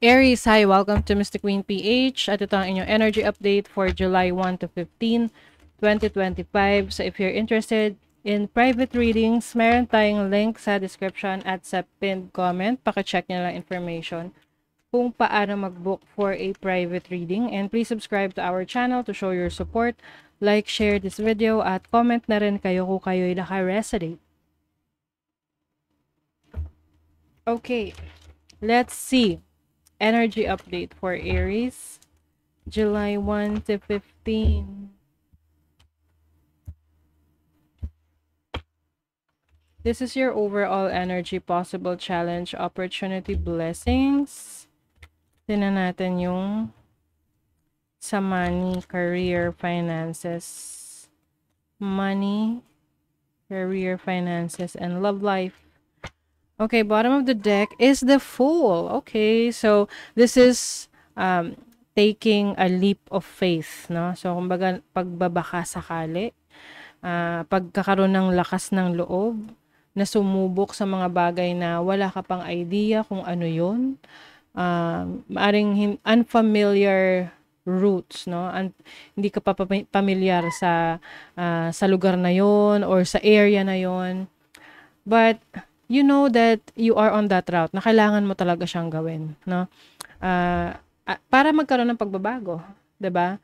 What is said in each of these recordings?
Aries, hi! Welcome to Mystic Queen PH. At ito ang inyong energy update for July 1 to 15, 2025. So if you're interested in private readings, meron tayong link sa description at sa pinned comment. Paki-check nyo lang information kung paano mag-book for a private reading. And please subscribe to our channel to show your support. Like, share this video, at comment na rin kayo kung kayo'y naka-resonate. Okay, let's see. Energy update for Aries, July 1 to 15. This is your overall energy, possible challenge, opportunity, blessings. Tingnan natin yung sa money, career, finances. Money, career, finances, and love life. Okay, bottom of the deck is the Fool. Okay, so this is taking a leap of faith, no? So, kumbaga, pagbabaka sakali, pagkakaroon ng lakas ng loob, na sumubok sa mga bagay na wala ka pang idea kung ano yun. Maaring unfamiliar routes, no? Hindi ka pa pamilyar sa lugar na yon or sa area na yon. But you know that you are on that route, na kailangan mo talaga siyang gawin, no? Para magkaroon ng pagbabago, 'di ba?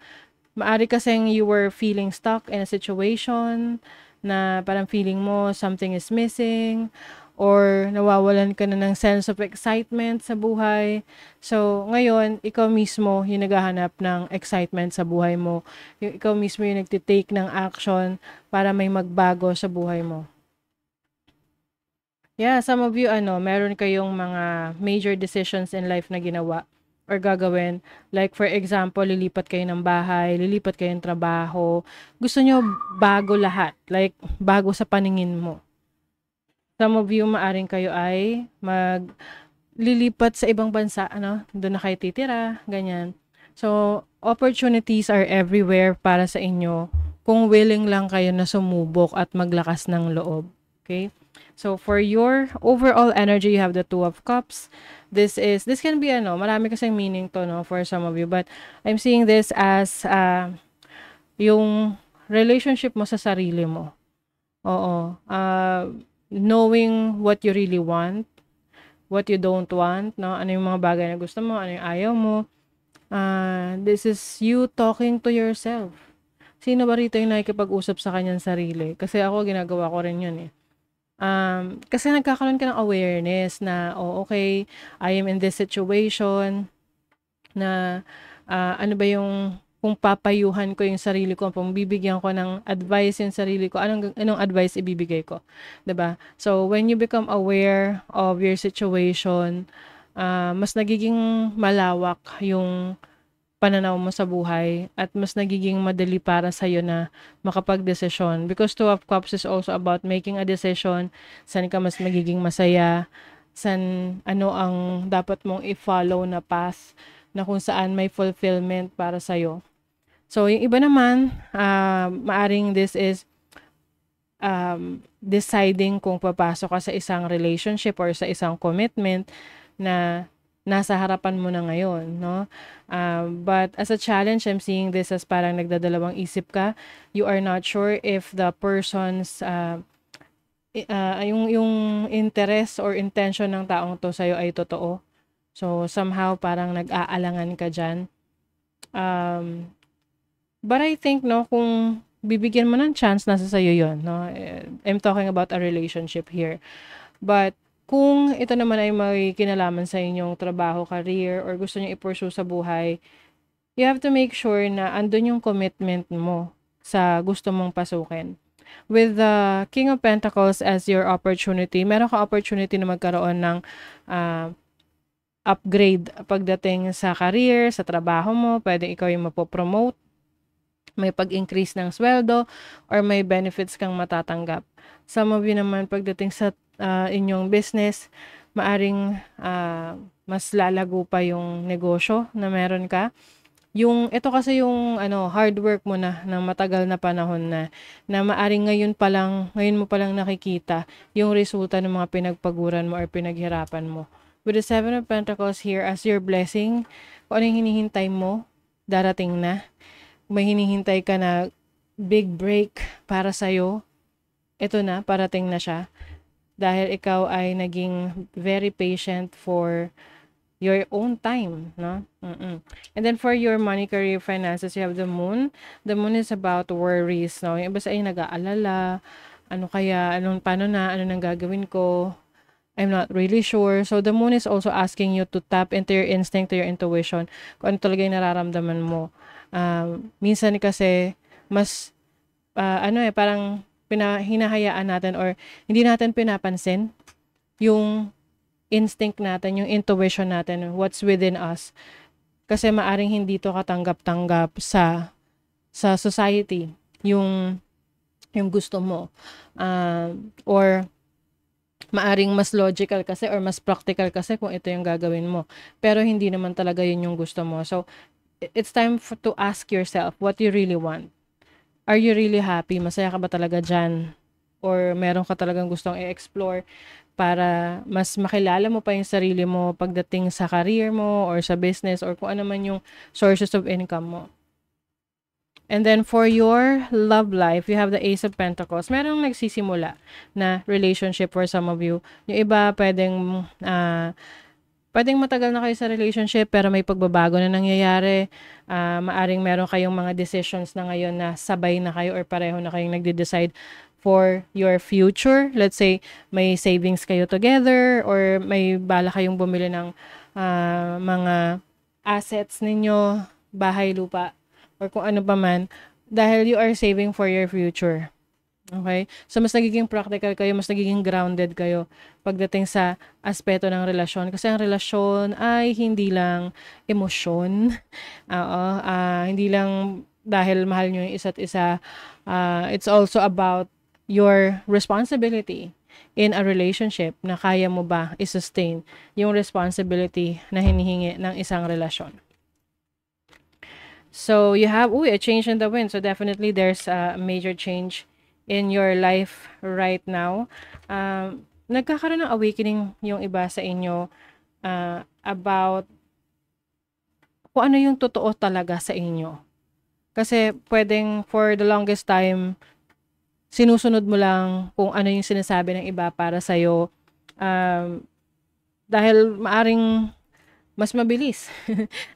Maari kasing you were feeling stuck in a situation na parang feeling mo something is missing, or nawawalan ka na ng sense of excitement sa buhay. So, ngayon, ikaw mismo yung naghahanap ng excitement sa buhay mo. Ikaw mismo yung nagtitake ng action para may magbago sa buhay mo. Yeah, some of you, meron kayong mga major decisions in life na ginawa or gagawin. Like, for example, lilipat kayo ng bahay, lilipat kayo ng trabaho. Gusto nyo bago lahat. Like, bago sa paningin mo. Some of you, maaring kayo ay lilipat sa ibang bansa, doon na kayo titira, ganyan. So, opportunities are everywhere para sa inyo kung willing lang kayo na sumubok at maglakas ng loob. Okay? So, for your overall energy, you have the Two of Cups. This can be, marami kasing meaning to, no, for some of you. But, I'm seeing this as, yung relationship mo sa sarili mo. Oo. Knowing what you really want, what you don't want, no? Ano yung mga bagay na gusto mo, ano yung ayaw mo. This is you talking to yourself. Sino ba rito yung nakikipag-usap sa kanyang sarili? Kasi ako, ginagawa ko rin yun eh. Kasi nagkakaroon ka ng awareness na, okay, I am in this situation, na ano ba yung, kung papayuhan ko yung sarili ko, kung bibigyan ko ng advice yung sarili ko, anong advice ibibigay ko, 'di ba? So, when you become aware of your situation, mas nagiging malawak yung pananaw mo sa buhay at mas nagiging madali para sa iyo na makapagdesisyon, because Two of Cups is also about making a decision. Saan ka mas magiging masaya, ano ang dapat mong i-follow na path na kung saan may fulfillment para sa iyo. So, yung iba naman, maaring this is deciding kung papasok ka sa isang relationship or sa isang commitment na nasa harapan mo na ngayon, no? But as a challenge, I'm seeing this as parang nagdadalawang isip ka. You are not sure if the person's yung interest or intention ng taong to sa'yo ay totoo. So, somehow parang nag-aalangan ka dyan. But I think, no, kung bibigyan mo ng chance, nasa sa'yo yun, no? I'm talking about a relationship here. But kung ito naman ay may kinalaman sa inyong trabaho, career, or gusto nyo i-pursue sa buhay, you have to make sure na andun yung commitment mo sa gusto mong pasukin. With the King of Pentacles as your opportunity, meron ka opportunity na magkaroon ng upgrade pagdating sa career, sa trabaho mo. Pwede ikaw yung mapopromote, may pag-increase ng sweldo, or may benefits kang matatanggap. Some of you naman, pagdating sa inyong business, maaring mas lalago pa yung negosyo na meron ka. Ito kasi yung hard work mo na ng matagal na panahon na maaring ngayon mo pa lang nakikita yung resulta ng mga pinagpaguran mo or pinaghirapan mo. with the Seven of Pentacles here as your blessing, kung ano yung hinihintay mo, darating na. May hinihintay ka na big break para sa'yo, ito na, parating na siya. Dahil ikaw ay naging very patient for your own time, no? And then for your money, career, finances, you have the moon. The moon is about worries, no? Yung iba sa inyo nag-aalala, ano kaya, paano nang gagawin ko? I'm not really sure. So the moon is also asking you to tap into your instinct, to your intuition, kung ano talaga yung nararamdaman mo. Minsan kasi, mas, parang hinahayaan natin or hindi natin pinapansin yung instinct natin, yung intuition natin, what's within us. Kasi maaring hindi to katanggap-tanggap sa society, yung gusto mo. Or maaring mas logical kasi or mas practical kasi kung ito yung gagawin mo. Pero hindi naman talaga yun yung gusto mo. So, it's time to ask yourself what you really want. Are you really happy? Masaya ka ba talaga dyan? Or meron ka talagang gustong i-explore para mas makilala mo pa yung sarili mo pagdating sa career mo or sa business or kung ano man yung sources of income mo. And then for your love life, you have the Ace of Pentacles. Merong nagsisimula na relationship for some of you. Yung iba pwedeng matagal na kayo sa relationship pero may pagbabago na nangyayari. Maaring meron kayong mga decisions na ngayon na sabay na kayo or pareho na kayong nagde-decide for your future. Let's say may savings kayo together or may bala kayong bumili ng mga assets ninyo, bahay, lupa, or kung ano pa man, dahil you are saving for your future. Okay? So, mas nagiging practical kayo, mas nagiging grounded kayo pagdating sa aspeto ng relasyon. Kasi ang relasyon ay hindi lang emosyon. Hindi lang dahil mahal nyo yung isa't isa. It's also about your responsibility in a relationship na kaya mo ba i-sustain yung responsibility na hinihingi ng isang relasyon. So, you have, a change in the wind. So, definitely there's a major change in your life right now. Nagkakaroon ng awakening yung iba sa inyo about kung ano yung totoo talaga sa inyo. Kasi pwedeng for the longest time, sinusunod mo lang kung ano yung sinasabi ng iba para sa'yo. Dahil maaring mas mabilis.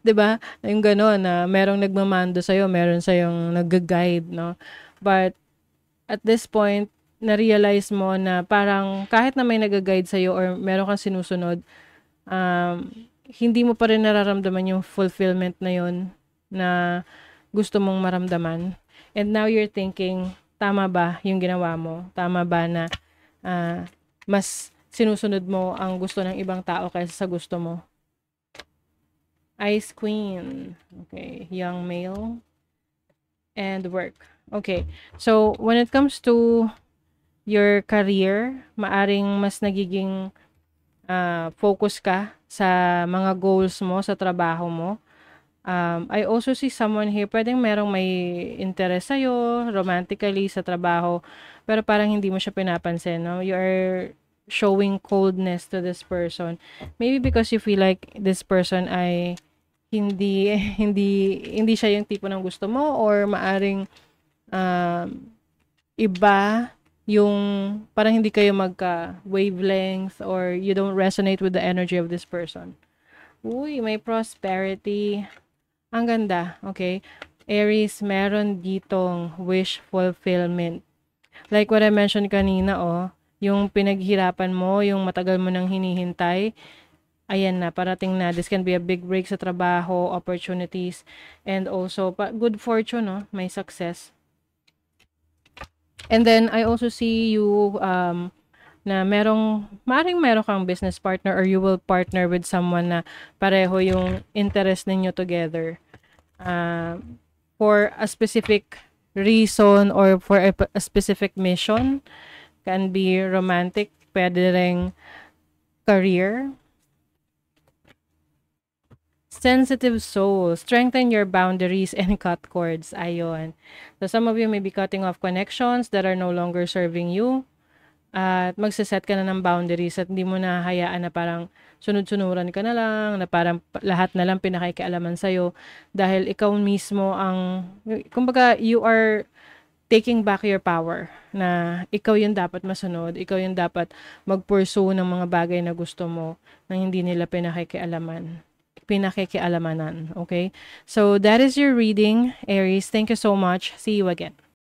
'Di ba? Yung gano'n na merong nagmamando sa'yo, meron sa'yong nag-guide, no? But at this point, na-realize mo na parang kahit na may nag-guide sa'yo or meron kang sinusunod, hindi mo pa rin nararamdaman yung fulfillment na yun na gusto mong maramdaman. And now you're thinking, tama ba yung ginawa mo? Tama ba na mas sinusunod mo ang gusto ng ibang tao kaysa sa gusto mo? Ice Queen. Okay, young male. And work. Okay, so when it comes to your career, maaring mas nagiging focus ka sa mga goals mo, sa trabaho mo. I also see someone here, pwedeng merong may interest sa'yo, romantically, sa trabaho, pero parang hindi mo siya pinapansin, no? You are showing coldness to this person. Maybe because you feel like this person ay hindi siya yung tipo ng gusto mo or maaring iba yung parang hindi kayo magka wavelength or you don't resonate with the energy of this person. Uy, may prosperity. Ang ganda, okay? Aries, meron ditong wish fulfillment. Like what I mentioned kanina, yung pinaghirapan mo, yung matagal mo nang hinihintay, ayan na, parating na. This can be a big break sa trabaho, opportunities, and also good fortune, no? May success. And then, I also see you na maaring meron kang business partner or you will partner with someone na pareho yung interest ninyo together. For a specific reason or for a specific mission. Can be romantic, pwede ring career. Sensitive soul, strengthen your boundaries and cut cords. Ayun. So some of you may be cutting off connections that are no longer serving you. at magse-set ka na ng boundaries at hindi mo na hayaan na parang sunod-sunuran ka na lang, na parang lahat na lang pinakikialaman sa'yo dahil ikaw mismo ang, kumbaga, you are taking back your power na ikaw yung dapat masunod, ikaw yung dapat mag-pursue ng mga bagay na gusto mo nang hindi nila pinakikialamanan, okay? So, that is your reading, Aries. Thank you so much. See you again.